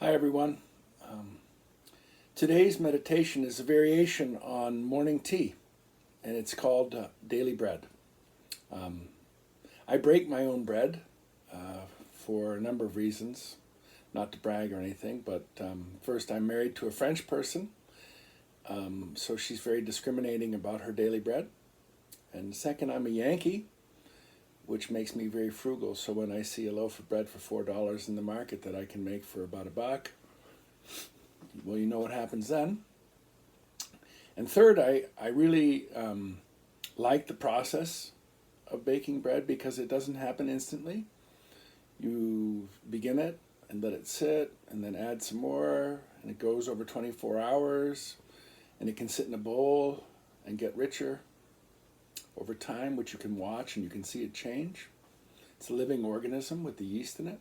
Hi, everyone. Um, Today's meditation is a variation on morning tea, and it's called Daily Bread. Um, I break my own bread for a number of reasons, not to brag or anything, but first, I'm married to a French person, so she's very discriminating about her daily bread. And second, I'm a Yankee, which makes me very frugal, so when I see a loaf of bread for $4 in the market that I can make for about $1, well, you know what happens then. And third, I really like the process of baking bread because it doesn't happen instantly. You begin it and let it sit and then add some more, and it goes over 24 hours, and it can sit in a bowl and get richer over time, which you can watch and you can see it change. It's a living organism with the yeast in it.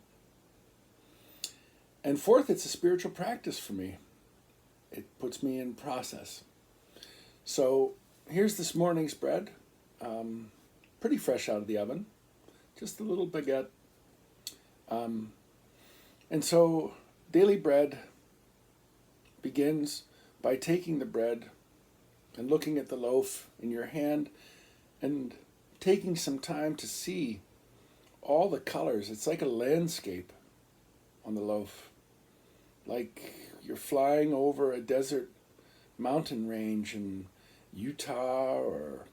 And fourth, it's a spiritual practice for me. It puts me in process. So here's this morning's bread, pretty fresh out of the oven, just a little baguette. And so daily bread begins by taking the bread and looking at the loaf in your hand and taking some time to see all the colors. It's like a landscape on the loaf, like you're flying over a desert mountain range in Utah or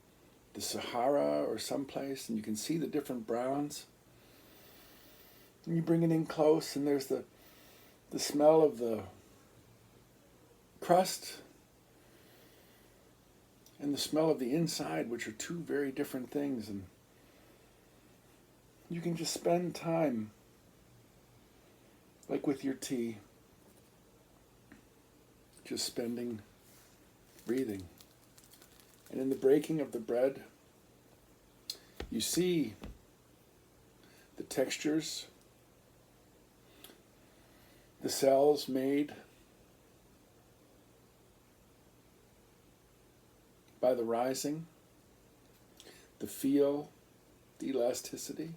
the Sahara or someplace, and you can see the different browns. And you bring it in close, and there's the smell of the crust and the smell of the inside, which are two very different things. And you can just spend time, like with your tea, just breathing. And in the breaking of the bread, you see the textures, the cells made by the rising, the feel, the elasticity.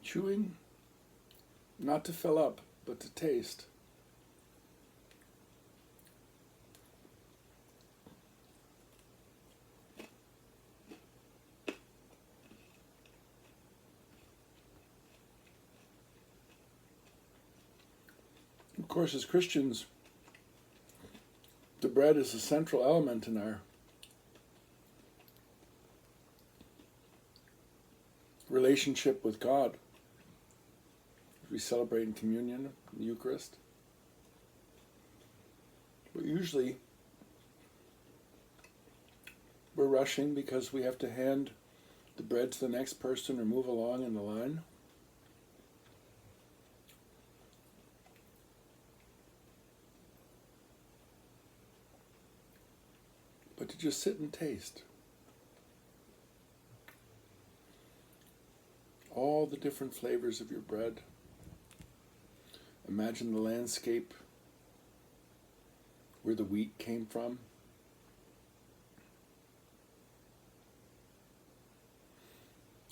Chewing, not to fill up, but to taste. Of course, as Christians, the bread is a central element in our relationship with God. We celebrate in communion, the Eucharist. But usually we're rushing because we have to hand the bread to the next person or move along in the line. But to just sit and taste all the different flavors of your bread. Imagine the landscape where the wheat came from.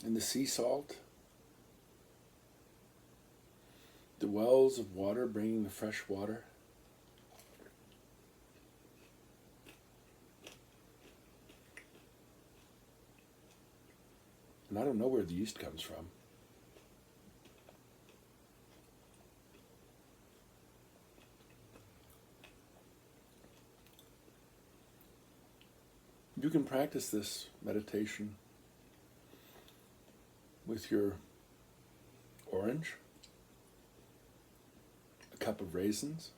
And the sea salt. The wells of water bringing the fresh water. And I don't know where the yeast comes from. You can practice this meditation with your orange, a cup of raisins,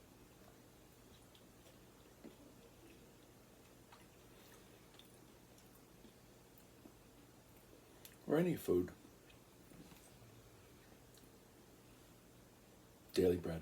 or any food. Daily bread.